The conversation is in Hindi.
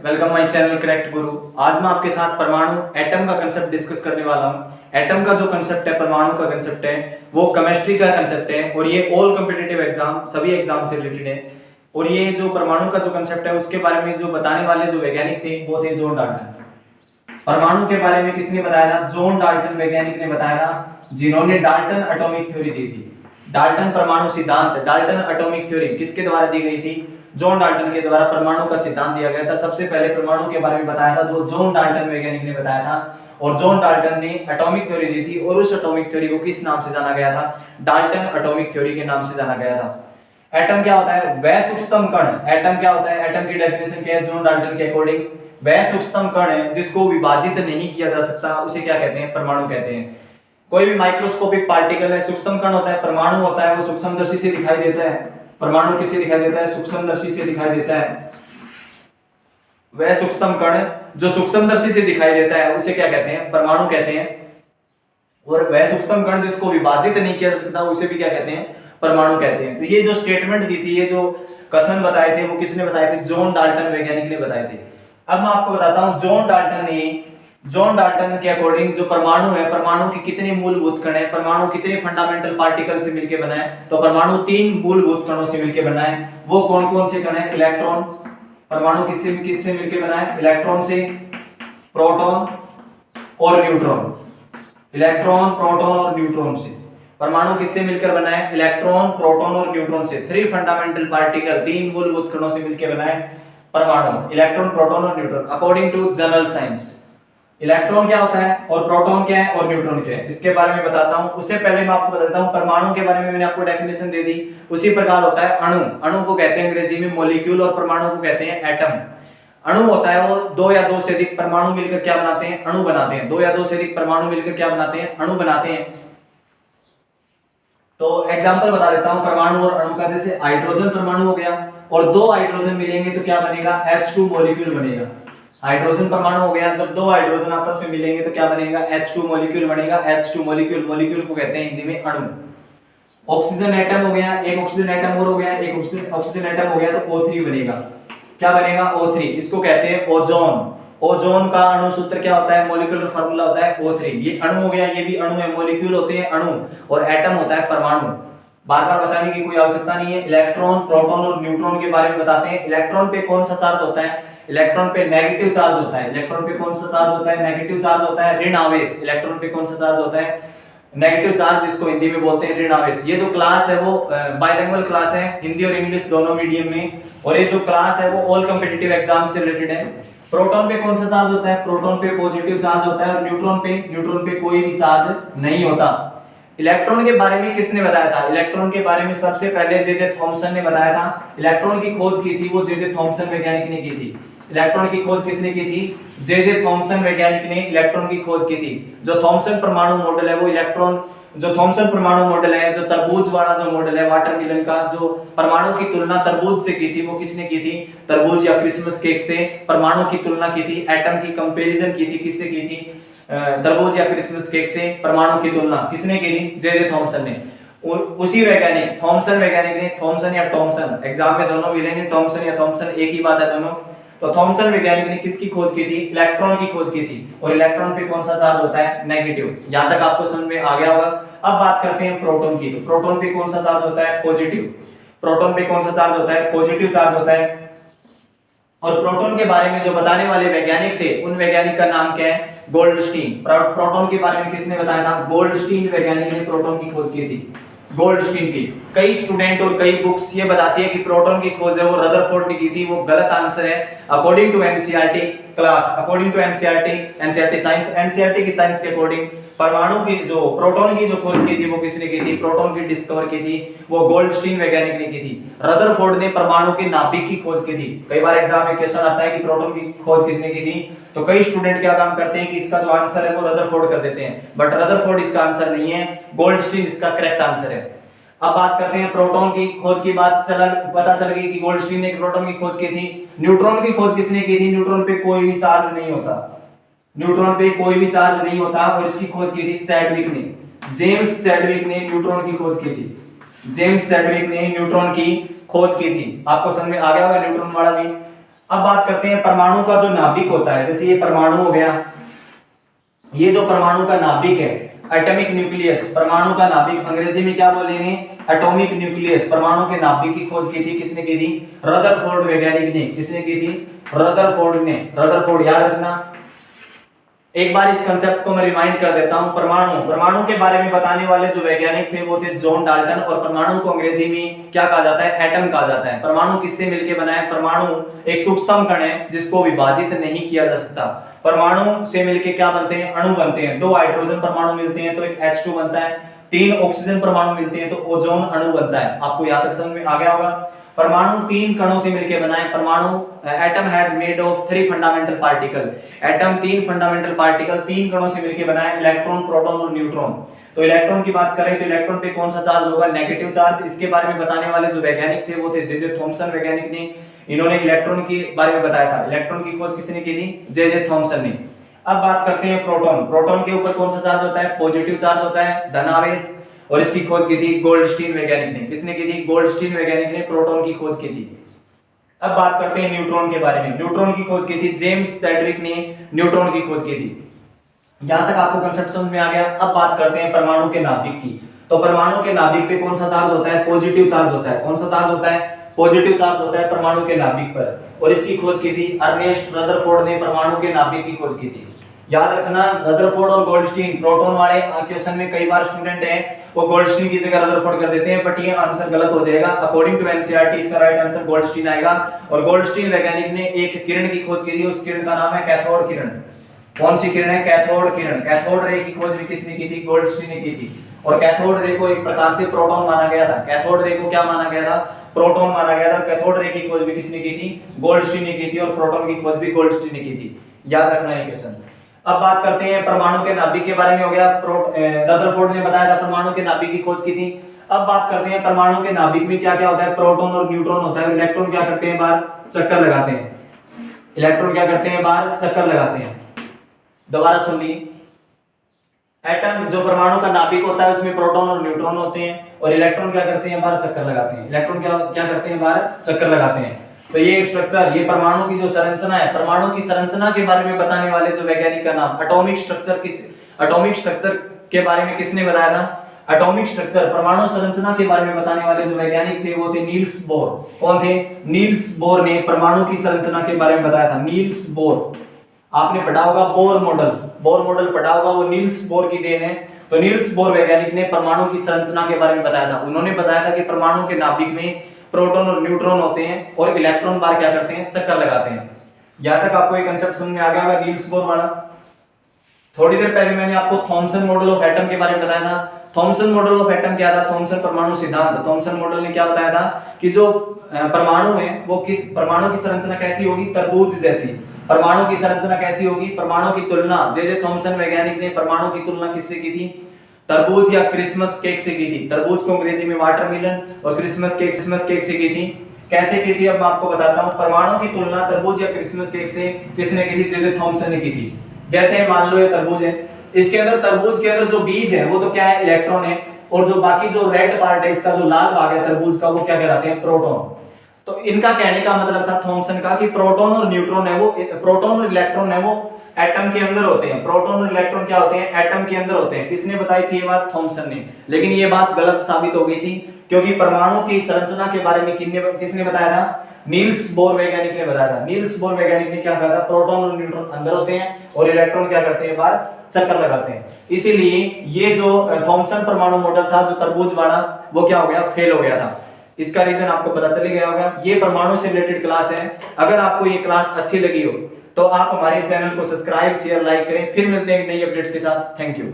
वेलकम माय चैनल करेक्ट गुरु। आज मैं आपके साथ परमाणु एटम का कंसेप्ट डिस्कस करने वाला हूं। एटम का जो कंसेप्ट है, परमाणु का कंसेप्ट है, वो केमिस्ट्री का कंसेप्ट है और ये ऑल कॉम्पिटिटिव एग्जाम सभी एग्जाम से रिलेटेड है। और ये जो परमाणु का जो कंसेप्ट है उसके बारे में जो बताने वाले जो वैज्ञानिक थे वो थे जॉन डाल्टन। परमाणु के बारे में किसने बताया था? जॉन डाल्टन वैज्ञानिक ने बताया था, जिन्होंने डाल्टन एटॉमिक थ्योरी दी थी। डाल्टन परमाणु सिद्धांत, डाल्टन एटॉमिक थ्योरी किसके द्वारा दी गई थी? जॉन डाल्टन के द्वारा परमाणु का सिद्धांत दिया गया था। सबसे पहले परमाणु के बारे में बताया था जो जॉन डाल्टन वैज्ञानिक ने बताया था। और जॉन डाल्टन ने एटॉमिक थ्योरी दी थी और उस एटॉमिक थ्योरी को किस नाम से जाना गया था? डाल्टन एटॉमिक थ्योरी के नाम से जाना गया था। एटम क्या होता है? वह सूक्ष्मतम कण। एटम क्या होता है? एटम की डेफिनेशन क्या है जॉन डाल्टन के अकॉर्डिंग? वह सूक्ष्मतम कण है जिसको विभाजित नहीं किया जा सकता, उसे क्या कहते हैं? परमाणु कहते हैं। कोई भी माइक्रोस्कोपिक पार्टिकल है, सूक्ष्म कण होता है, परमाणु होता है, वो सूक्ष्मदर्शी से दिखाई देता है। परमाणु किससे दिखाई देता है? सूक्ष्मदर्शी से दिखाई देता है। वह सूक्ष्म कण जो सूक्ष्मदर्शी से दिखाई देता है उसे क्या कहते हैं? परमाणु कहते हैं। और वह सूक्ष्म कण जिसको विभाजित नहीं किया जा सकता उसे भी क्या कहते हैं? परमाणु कहते हैं। तो ये जो स्टेटमेंट दी थी, ये जो कथन बताए थे, वो किसने बताए थे? जॉन डाल्टन वैज्ञानिक ने बताए थे। अब मैं आपको बताता हूं, जॉन डाल्टन के अकॉर्डिंग जो परमाणु है, परमाणु के कितने मूलभूत कण है, परमाणु कितने फंडामेंटल पार्टिकल से मिलकर बना है? तो परमाणु 3 मूलभूत कणों से मिलकर बना है। वो कौन कौन से कण है? इलेक्ट्रॉन। परमाणु किससे किससे मिलकर बना है? इलेक्ट्रॉन से, प्रोटॉन और न्यूट्रॉन। इलेक्ट्रॉन, प्रोटॉन और न्यूट्रॉन से। परमाणु किससे मिलकर बना है? इलेक्ट्रॉन, प्रोटॉन और न्यूट्रॉन से। 3 फंडामेंटल पार्टिकल, 3 मूलभूत कणों से मिलकर बना है परमाणु। इलेक्ट्रॉन, प्रोटॉन और neutron according to general science. Electron क्या होता है और प्रोटॉन क्या है और न्यूट्रॉन क्या है, इसके बारे में बताता हूं। उससे पहले मैं आपको बताता हूं परमाणु के बारे में, मैंने आपको डेफिनेशन दे दी। उसी प्रकार होता है अणु। अणु को कहते हैं अंग्रेजी में मॉलिक्यूल और परमाणु को कहते हैं एटम। अणु होता है वो 2 या 2 से अधिक परमाणु मिलकर क्या बनाते हैं? अणु बनाते हैं। 2 या 2 से अधिक परमाणु मिलकर क्या बनाते हैं? अणु बनाते हैं। तो एग्जांपल बता देता हूं परमाणु और अणु का। जैसे हाइड्रोजन परमाणु हो गया और 2 हाइड्रोजन मिलेंगे तो क्या बनेगा? H2 मॉलिक्यूल बनेगा। हाइड्रोजन परमाणु हो गया, जब 2 हाइड्रोजन आपस में मिलेंगे तो क्या बनेगा? H2 मॉलिक्यूल बनेगा। H2 मॉलिक्यूल, मॉलिक्यूल को कहते हैं हिंदी में अणु। ऑक्सीजन एटम हो गया, एक ऑक्सीजन एटम और हो गया, एक ऑक्सीजन एटम हो गया तो O3 बनेगा। क्या बनेगा? O3। इसको कहते हैं ओजोन। ओजोन का अणु सूत्र क्या होता है? मॉलिक्यूलर फार्मूला होता है O3। ये अणु हो गया, ये भी अणु है। मॉलिक्यूल होते हैं अणु और एटम होता है परमाणु। बार बार बताने की कोई आवश्यकता नहीं है। इलेक्ट्रॉन, प्रोटॉन और न्यूट्रॉन के बारे में बताते हैं। इलेक्ट्रॉन पे कौन सा चार्ज होता है? इलेक्ट्रॉन पे नेगेटिव चार्ज होता है। इलेक्ट्रॉन पे कौन सा चार्ज होता है? नेगेटिव चार्ज होता है। ऋण आवेश। इलेक्ट्रॉन पे कौन सा चार्ज होता है? नेगेटिव चार्ज, जिसको हिंदी में बोलते हैं ऋण आवेश। ये जो क्लास है वो बाइलिंगुअल क्लास है, हिंदी और इंग्लिश दोनों मीडियम में। और ये जो क्लास है वो ऑल कॉम्पिटिटिव एग्जाम से रिलेटेड है। प्रोटॉन पे कौन सा चार्ज होता है? प्रोटॉन पे पॉजिटिव चार्ज होता है। और न्यूट्रॉन पे कोई भी चार्ज नहीं होता। इलेक्ट्रॉन के बारे में किसने बताया था? इलेक्ट्रॉन के बारे में सबसे पहले जे थॉमसन ने बताया था। इलेक्ट्रॉन की खोज की थी वो जे थॉमसन वैज्ञानिक ने की थी। इलेक्ट्रॉन की खोज किसने की थी? जे थॉमसन वैज्ञानिक ने इलेक्ट्रॉन की खोज की थी। जो थॉमसन परमाणु मॉडल है वो इलेक्ट्रॉन, जो थॉमसन परमाणु मॉडल है, जो तरबूज वाला जो मॉडल है वाटरमेलन का, जो परमाणु की तुलना तरबूज से की थी, वो किसने की थी? तरबूज या क्रिसमस केक से परमाणु की तुलना की थी। एटम की कंपैरिजन की थी। किससे की थी? तरबूज या क्रिसमस केक से परमाणु की तुलना किसने की थी? जे थॉमसन ने। उसी वैज्ञानिक थॉमसन वैज्ञानिक ने, थॉमसन या टॉमसन, एग्जाम में दोनों मिलेंगे, टॉमसन या थॉमसन एक ही बात है दोनों। तो थॉमसन वैज्ञानिक ने किसकी खोज की थी? इलेक्ट्रॉन की खोज की थी। और इलेक्ट्रॉन पे कौन सा चार्ज होता है? नेगेटिव। यहां तक आपको समझ में आ गया होगा। अब बात करते हैं प्रोटॉन की। तो प्रोटॉन पे कौन सा चार्ज होता है? पॉजिटिव। प्रोटॉन पे कौन सा चार्ज होता है? पॉजिटिव चार्ज होता है। और प्रोटॉन के बारे में जो बताने वाले वैज्ञानिक थे उन वैज्ञानिक का नाम क्या है? गोल्डस्टीन। प्रोटॉन के बारे में किसने बताया था? गोल्डस्टीन वैज्ञानिक ने प्रोटॉन की खोज की थी। गोल्डस्टीन की। कई स्टूडेंट और कई बुक्स ये बताती है कि प्रोटॉन की खोज है वो रदरफोर्ड ने की थी। वो गलत आंसर है। According to NCERT class, according to NCERT science, NCERT की साइंस के अकॉर्डिंग परमाणु की जो प्रोटॉन की जो खोज की थी वो किसने की थी? प्रोटॉन की डिस्कवर की थी वो गोल्डस्टीन वैज्ञानिक ने की थी। रदरफोर्ड ने परमाणु के नाभिक की खोज की थी। कई बार एग्जाम में क्वेश्चन आता है कि प्रोटॉन की खोज किसने की थी, तो कई स्टूडेंट क्या काम करते हैं कि इसका जो आंसर है वो रदरफोर्ड कर देते हैं, बट रदरफोर्ड इसका आंसर नहीं है, गोल्डस्टीन इसका करेक्ट आंसर है। अब बात करते हैं प्रोटॉन की खोज की। पता चल गई कि गोल्डस्टीन ने प्रोटॉन की खोज की थी। न्यूट्रॉन की खोज किसने की थी? न्यूट्रॉन पे कोई भी चार्ज नहीं होता। न्यूट्रॉन पे कोई भी चार्ज नहीं होता और इसकी खोज की थी चैडविक ने। जेम्स चैडविक ने न्यूट्रॉन की खोज की थी। जेम्स चैडविक ने न्यूट्रॉन की खोज की थी। आपको समझ में आ गया होगा न्यूट्रॉन वाला भी। अब बात करते हैं परमाणु का जो नाभिक होता है, जैसे ये परमाणु हो गया, ये जो परमाणु का नाभिक है एटॉमिक न्यूक्लियस, परमाणु का नाभिक अंग्रेजी में क्या बोलेंगे, एटॉमिक न्यूक्लियस। परमाणु के नाभिक की खोज की थी किसने की थी, रदरफोर्ड वैज्ञानिक ने। किसने की थी, रदरफोर्ड ने। रदरफोर्ड याद रखना। एक बार इस कंसेप्ट को मैं रिमाइंड कर देता हूं। परमाणु के बारे में बताने वाले जो वैज्ञानिक थे वो थे जॉन डाल्टन, और परमाणु को अंग्रेजी में क्या कहा जाता है, एटम कहा जाता है। परमाणु किससे मिलकर बना है, परमाणु एक सूक्ष्म कण है जिसको विभाजित नहीं किया जा सकता। परमाणु से मिलकर क्या बनते हैं, अणु बनते हैं। 2 हाइड्रोजन परमाणु मिलते हैं तो एक H2 बनता है, 3 ऑक्सीजन परमाणु मिलते हैं तो ओजोन अणु बनता है। आपको यहां तक समझ में आ गया होगा। परमाणु 3 कणों से मिलकर बना है। परमाणु atom has made of 3 fundamental particle. Atom 3 fundamental particle 3 कणों से मिलकर बना है, इलेक्ट्रॉन, प्रोटॉन और न्यूट्रॉन। तो इलेक्ट्रॉन की बात करें तो इलेक्ट्रॉन पे कौन सा चार्ज होगा, नेगेटिव चार्ज। इसके बारे में बताने वाले जो वैज्ञानिक थे वो थे जे थॉमसन वैज्ञानिक ने। इन्होंने इलेक्ट्रॉन के बारे में बताया था। इलेक्ट्रॉन की खोज किसने की थी, जे थॉमसन ने। अब बात करते हैं प्रोटॉन। प्रोटॉन के ऊपर कौन सा चार्ज होता है, पॉजिटिव चार्ज होता है, धनावेश। और इसकी खोज की थी गोल्डस्टीन वैज्ञानिक ने। किसने की थी, गोल्डस्टीन वैज्ञानिक ने प्रोटॉन की खोज की थी। अब बात करते हैं न्यूट्रॉन के बारे में। न्यूट्रॉन की खोज की थी जेम्स चैडविक ने, न्यूट्रॉन की खोज की थी। यहां तक आपको कंसेप्ट समझ में आ गया। अब बात करते हैं परमाणु के नाभिक की। तो परमाणु के नाभिक पे कौन सा चार्ज होता है, पॉजिटिव चार्ज होता है। कौन सा चार्ज होता है, पॉजिटिव चार्ज होता है परमाणु के नाभिक पर। और इसकी खोज की थी अर्नेस्ट रदरफोर्ड ने, परमाणु के नाभिक की खोज की थी। याद रखना, रदरफोर्ड और गोल्डस्टीन, प्रोटॉन वाले क्वेश्चन में कई बार स्टूडेंट हैं वो गोल्डस्टीन की जगह रदरफोर्ड कर देते हैं, बट ये आंसर गलत हो जाएगा। अकॉर्डिंग टू एनसीईआरटी इसका राइट आंसर गोल्डस्टीन आएगा। और गोल्डस्टीन वैज्ञानिक ने एक किरण की खोज की थी, उस किरण का नाम है कैथोड किरण। कौन सी किरण है, कैथोड किरण। कैथोड रे की खोज भी किसने की थी, गोल्डस्टीन ने की थी। और कैथोड रे को एक प्रकार से प्रोटॉन माना गया था। कैथोड रे को क्या माना गया था, प्रोटॉन माना गया था। कैथोड रे की खोज भी किसने की थी, गोल्डस्टीन ने की थी। और प्रोटॉन की खोज भी गोल्डस्टीन ने की थी। याद रखना ये क्वेश्चन। अब बात करते हैं परमाणु के नाभिक के बारे में। हो गया, रदरफोर्ड ने बताया था परमाणु के नाभिक की खोज की थी। अब बात करते हैं परमाणु के नाभिक में क्या क्या होता है, प्रोटॉन और न्यूट्रॉन होता है। इलेक्ट्रॉन क्या करते हैं, बाहर चक्कर लगाते हैं। इलेक्ट्रॉन क्या करते हैं, बाहर चक्कर लगाते हैं। दोबारा सुन ली, एटम जो परमाणु का नाभिक होता है उसमें प्रोटॉन और न्यूट्रॉन होते हैं, और इलेक्ट्रॉन क्या करते हैं, बाहर चक्कर लगाते हैं। इलेक्ट्रॉन क्या करते हैं, बाहर चक्कर लगाते हैं। तो ये स्ट्रक्चर, ये परमाणु की जो संरचना है, परमाणु की संरचना के बारे में बताने वाले जो वैज्ञानिक का नाम, एटॉमिक स्ट्रक्चर के बारे में किसने बताया था, एटॉमिक स्ट्रक्चर, परमाणु संरचना के बारे में बताने वाले जो वैज्ञानिक थे वो थे नील्स बोर। कौन थे, नील्स बोर ने परमाणु की संरचना के बारे में बताया था। नील्स बोर, आपने पढ़ा होगा बोर मॉडल पढ़ा होगा, वो नील्स बोर की देन है। तो नील्स बोर वैज्ञानिक ने परमाणु की संरचना के बारे में बताया था। उन्होंने बताया था कि परमाणु के नाभिक में प्रोटॉन और न्यूट्रॉन होते हैं, और इलेक्ट्रॉन बार क्या करते हैं, चक्कर लगाते हैं। यहां तक आपको एक कंसेप्ट समझ में आ गया होगा नील्स बोर वाला। थोड़ी देर पहले मैंने आपको थॉमसन मॉडल ऑफ एटम के बारे में बताया था। थॉमसन मॉडल ऑफ एटम क्या था, थॉमसन परमाणु सिद्धांत। थॉमसन मॉडल ने क्या बताया था कि जो परमाणु है वो किस, परमाणु की संरचना कैसी होगी, तरबूज जैसी। परमाणु की संरचना कैसी होगी, परमाणु की तुलना, जे थॉमसन वैज्ञानिक ने परमाणु की तुलना किससे की थी, तरबूज या क्रिसमस केक से की थी। तरबूज को अंग्रेजी में वाटरमेलन और क्रिसमस केक से की थी। कैसे की थी, अब मैं आपको बताता हूं। परमाणु की तुलना तरबूज या क्रिसमस केक से किसने की थी, जे थॉमसन ने की थी। जैसे मान लो ये तरबूज है, इसके अंदर, तरबूज के अंदर जो बीज है वो तो क्या है, इलेक्ट्रॉन है, और जो बाकी जो रेड पार्ट है, इसका जो लाल भाग है तरबूज का, वो क्या कहलाते हैं, प्रोटॉन। तो इनका कहने का मतलब था थॉमसन का कि प्रोटॉन और न्यूट्रॉन है वो, प्रोटॉन और इलेक्ट्रॉन है वो एटम के अंदर होते हैं। प्रोटॉन और इलेक्ट्रॉन क्या होते हैं, एटम के अंदर होते हैं। किसने बताई थी ये बात, थॉमसन ने। लेकिन ये बात गलत साबित हो गई थी, क्योंकि परमाणु की संरचना के बारे में किसने बताया था, नील्स बोर वैज्ञानिक ने बताया था। नील्स बोर वैज्ञानिक ने क्या कहा था, प्रोटॉन और न्यूट्रॉन अंदर होते हैं, और इलेक्ट्रॉन क्या करते हैं, बाहर चक्कर लगाते हैं। इसीलिए ये जो थॉमसन परमाणु मॉडल था, जो तरबूज वाला, वो क्या हो गया, फेल हो गया था। इसका रीजन आपको पता चल गया होगा। ये परमाणु से रिलेटेड क्लास है। अगर आपको ये क्लास अच्छी लगी हो तो आप हमारे चैनल को सब्सक्राइब, शेयर, लाइक करें। फिर मिलते हैं नई अपडेट्स के साथ। Thank you.